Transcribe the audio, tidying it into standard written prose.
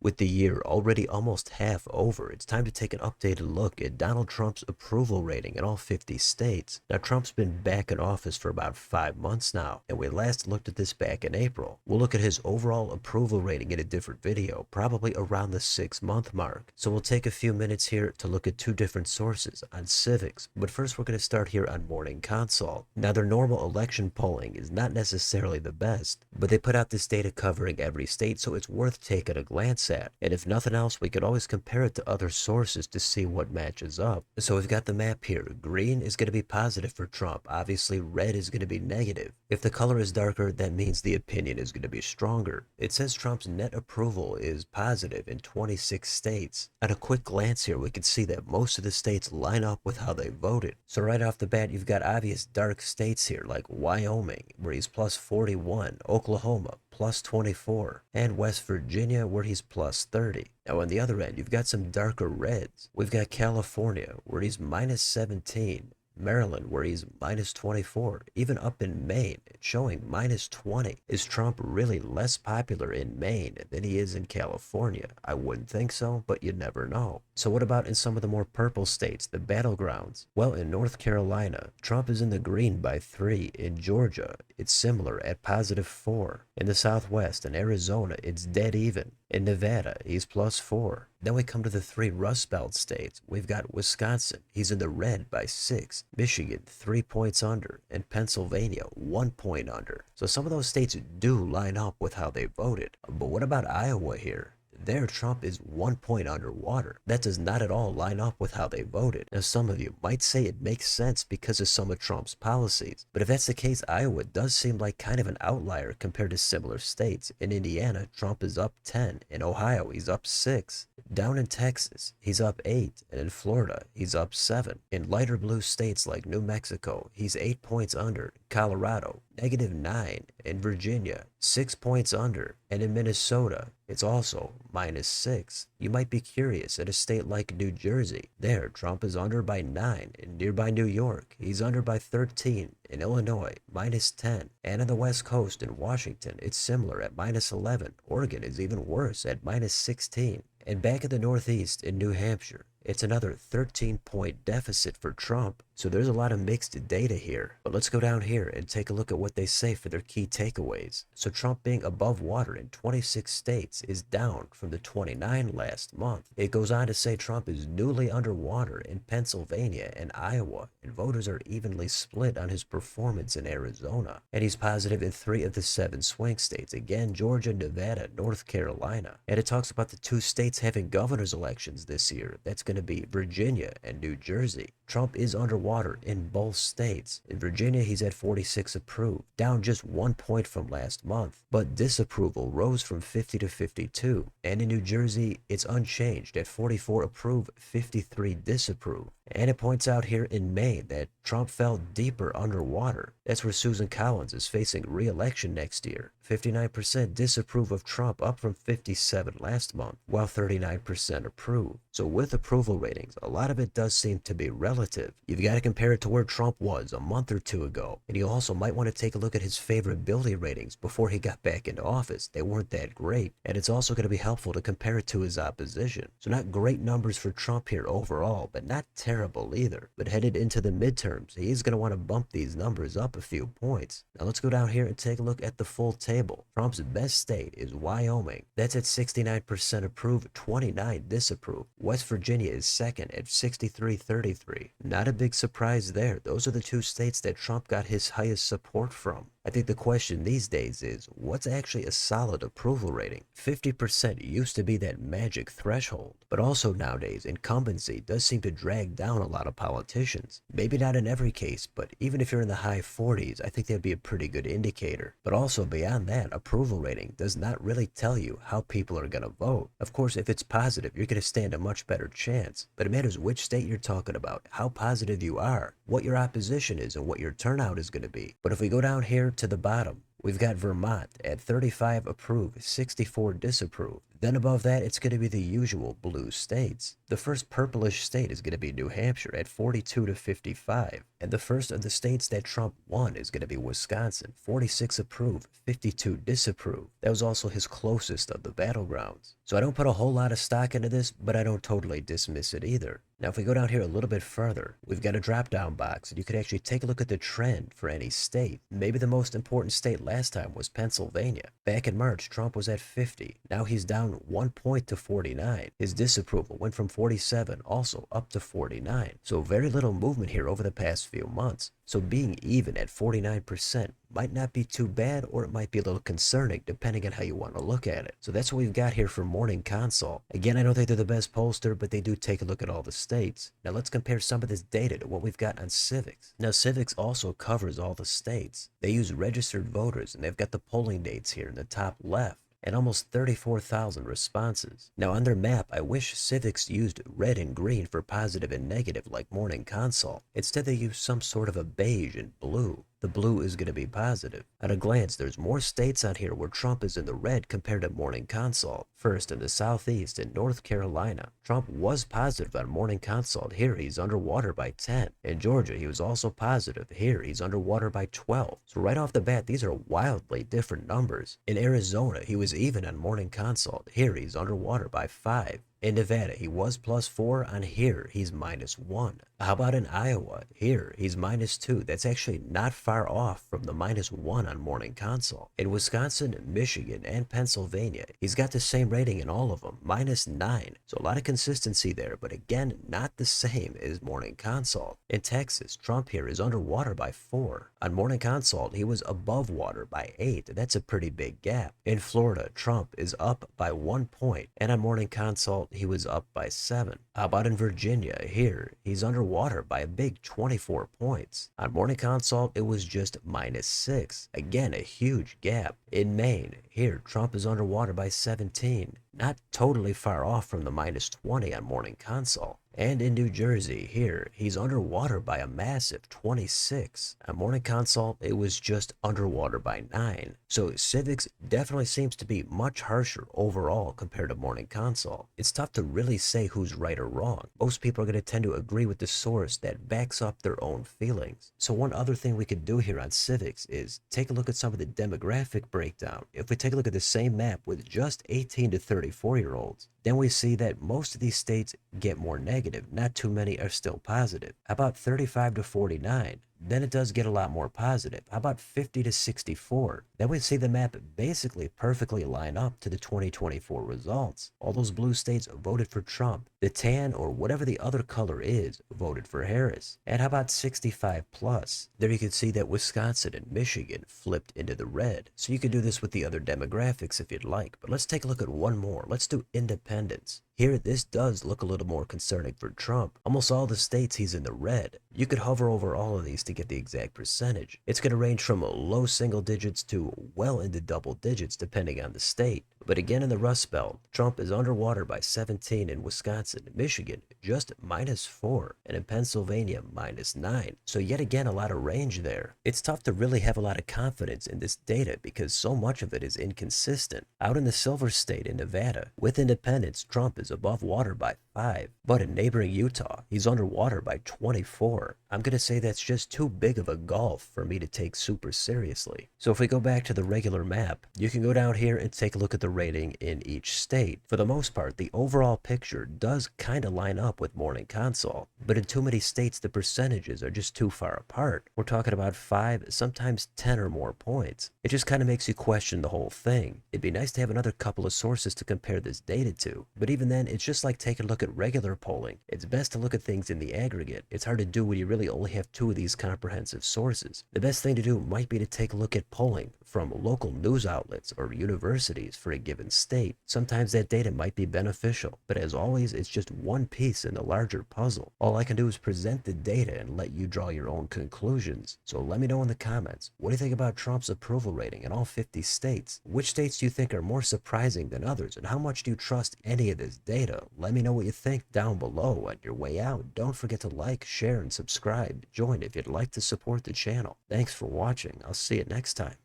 With the year already almost half over, it's time to take an updated look at Donald Trump's approval rating in all 50 states. Now, Trump's been back in office for about 5 months now, and we last looked at this back in April. We'll look at his overall approval rating in a different video, probably around the 6-month mark. So we'll take a few minutes here to look at two different sources on Civiqs, but first we're going to start here on Morning Consult. Now, their normal election polling is not necessarily the best, but they put out this data covering every state, so it's worth taking a glance at. And if nothing else, we could always compare it to other sources to see what matches up. So we've got the map here. Green is going to be positive for Trump. Obviously, red is going to be negative. If the color is darker, that means the opinion is going to be stronger. It says Trump's net approval is positive in 26 states. At a quick glance here, we can see that most of the states line up with how they voted. So right off the bat, you've got obvious dark states here, like Wyoming, where he's plus 41, Oklahoma, plus 24, and West Virginia, where he's plus 30. Now on the other end, you've got some darker reds. We've got California, where he's minus 17, Maryland, where he's minus 24, even up in Maine, showing minus 20. Is Trump really less popular in Maine than he is in California? I wouldn't think so, but you never know. So what about in some of the more purple states, the battlegrounds? Well, in North Carolina, Trump is in the green by 3. In Georgia, it's similar at positive 4. In the Southwest and Arizona, it's dead even. In Nevada, he's plus 4. Then we come to the 3 Rust Belt states. We've got Wisconsin, he's in the red by 6. Michigan, 3 points under. And Pennsylvania, 1 point under. So some of those states do line up with how they voted. But what about Iowa here? There, Trump is 1 point underwater. That does not at all line up with how they voted. Now, some of you might say it makes sense because of some of Trump's policies. But if that's the case, Iowa does seem like kind of an outlier compared to similar states. In Indiana, Trump is up 10. In Ohio, he's up 6. Down in Texas, he's up 8. And in Florida, he's up 7. In lighter blue states like New Mexico, he's 8 points under. Colorado, negative 9. In Virginia, 6 points under. And in Minnesota, it's also minus 6. You might be curious at a state like New Jersey. There, Trump is under by 9. In nearby New York, he's under by 13. In Illinois, minus 10. And on the West Coast in Washington, it's similar at minus 11. Oregon is even worse at minus 16. And back in the Northeast in New Hampshire, it's another 13-point deficit for Trump. So there's a lot of mixed data here. But let's go down here and take a look at what they say for their key takeaways. So Trump being above water in 26 states is down from the 29 last month. It goes on to say Trump is newly underwater in Pennsylvania and Iowa, and voters are evenly split on his performance in Arizona. And he's positive in 3 of the 7 swing states. Again, Georgia, Nevada, North Carolina. And it talks about the 2 states having governor's elections this year. That's going to be Virginia and New Jersey. Trump is underwater in both states. In Virginia, he's at 46 approved, down just 1 point from last month. But disapproval rose from 50 to 52. And in New Jersey, it's unchanged at 44 approved, 53 disapprove. And it points out here in Maine that Trump fell deeper underwater. That's where Susan Collins is facing re-election next year. 59% disapprove of Trump, up from 57 last month, while 39% approve. So with approval ratings, a lot of it does seem to be relative. You've got to compare it to where Trump was a month or 2 ago. And you also might want to take a look at his favorability ratings before he got back into office. They weren't that great. And it's also going to be helpful to compare it to his opposition. So not great numbers for Trump here overall, but not terrible either. But headed into the midterms, he's going to want to bump these numbers up a few points. Now let's go down here and take a look at the full table. Trump's best state is Wyoming. That's at 69% approve, 29 disapprove. West Virginia is second at 63-33. Not a big surprise there. Those are the 2 states that Trump got his highest support from. I think the question these days is, what's actually a solid approval rating? 50% used to be that magic threshold, but also nowadays incumbency does seem to drag down a lot of politicians. Maybe not in every case, but even if you're in the high 40s, I think that'd be a pretty good indicator. But also beyond that, approval rating does not really tell you how people are going to vote. Of course, if it's positive, you're going to stand a much better chance, but it matters which state you're talking about, how positive you are, what your opposition is, and what your turnout is going to be. But if we go down here to the bottom, we've got Vermont at 35 approve, 64 disapprove. Then above that, it's going to be the usual blue states. The first purplish state is going to be New Hampshire at 42 to 55. And the first of the states that Trump won is going to be Wisconsin, 46 approve, 52 disapprove. That was also his closest of the battlegrounds. So I don't put a whole lot of stock into this, but I don't totally dismiss it either. Now, if we go down here a little bit further, we've got a drop-down box, and you could actually take a look at the trend for any state. Maybe the most important state last time was Pennsylvania. Back in March, Trump was at 50. Now he's down 1 point to 49. His disapproval went from 47 also up to 49. So very little movement here over the past few months. So being even at 49% might not be too bad, or it might be a little concerning depending on how you want to look at it. So that's what we've got here for Morning Consult. Again, I don't think they're the best pollster, but they do take a look at all the states. Now let's compare some of this data to what we've got on Civiqs. Now Civiqs also covers all the states. They use registered voters, and they've got the polling dates here in the top left, and almost 34,000 responses. Now on their map, I wish Civiqs used red and green for positive and negative like Morning Consult. Instead they use some sort of a beige and blue. The blue is going to be positive. At a glance, there's more states on here where Trump is in the red compared to Morning Consult. First, in the Southeast in North Carolina, Trump was positive on Morning Consult. Here, he's underwater by 10. In Georgia, he was also positive. Here, he's underwater by 12. So right off the bat, these are wildly different numbers. In Arizona, he was even on Morning Consult. Here, he's underwater by 5. In Nevada, he was +4. On here, he's -1. How about in Iowa? Here, he's -2. That's actually not far off from the -1 on Morning Consult. In Wisconsin, Michigan, and Pennsylvania, he's got the same rating in all of them, -9. So a lot of consistency there, but again, not the same as Morning Consult. In Texas, Trump here is underwater by 4. On Morning Consult, he was above water by 8. That's a pretty big gap. In Florida, Trump is up by 1 point, and on Morning Consult, he was up by 7. How about in Virginia? Here, he's underwater by a big 24 points. On Morning Consult, it was just -6. Again, a huge gap. In Maine, here, Trump is underwater by 17. Not totally far off from the -20 on Morning Consult. And in New Jersey, here, he's underwater by a massive 26. On Morning Consult, it was just underwater by 9. So Civiqs definitely seems to be much harsher overall compared to Morning Consult. It's tough to really say who's right or wrong. Most people are going to tend to agree with the source that backs up their own feelings. So one other thing we could do here on Civiqs is take a look at some of the demographic breakdown. If we take a look at the same map with just 18 to 34-year-olds, then we see that most of these states get more negative. Not too many are still positive. How about 35 to 49? Then it does get a lot more positive. How about 50 to 64? Then we see the map basically perfectly line up to the 2024 results. All those blue states voted for Trump. The tan, or whatever the other color is, voted for Harris. And how about 65 plus? There you can see that Wisconsin and Michigan flipped into the red. So you could do this with the other demographics if you'd like. But let's take a look at one more. Let's do independents. Here, this does look a little more concerning for Trump. Almost all the states he's in the red. You could hover over all of these to get the exact percentage. It's going to range from low single digits to well into double digits depending on the state. But again, in the Rust Belt, Trump is underwater by 17 in Wisconsin. Michigan, just -4. And in Pennsylvania, -9. So yet again, a lot of range there. It's tough to really have a lot of confidence in this data because so much of it is inconsistent. Out in the Silver State in Nevada, with independents, Trump is above water by 5. But in neighboring Utah, he's underwater by 24. I'm going to say that's just too big of a gulf for me to take super seriously. So if we go back to the regular map, you can go down here and take a look at the rating in each state. For the most part, the overall picture does kind of line up with Morning Consult, but in too many states, the percentages are just too far apart. We're talking about 5, sometimes 10 or more points. It just kind of makes you question the whole thing. It'd be nice to have another couple of sources to compare this data to, but even then, it's just like taking a look at regular polling. It's best to look at things in the aggregate. It's hard to do when you really only have 2 of these comprehensive sources. The best thing to do might be to take a look at polling from local news outlets or universities for a given state. Sometimes that data might be beneficial, but as always, it's just one piece in the larger puzzle. All I can do is present the data and let you draw your own conclusions. So let me know in the comments, what do you think about Trump's approval rating in all 50 states? Which states do you think are more surprising than others, and how much do you trust any of this data? Let me know what you think down below. On your way out, don't forget to like, share, and subscribe. Join if you'd like to support the channel. Thanks for watching. I'll see you next time.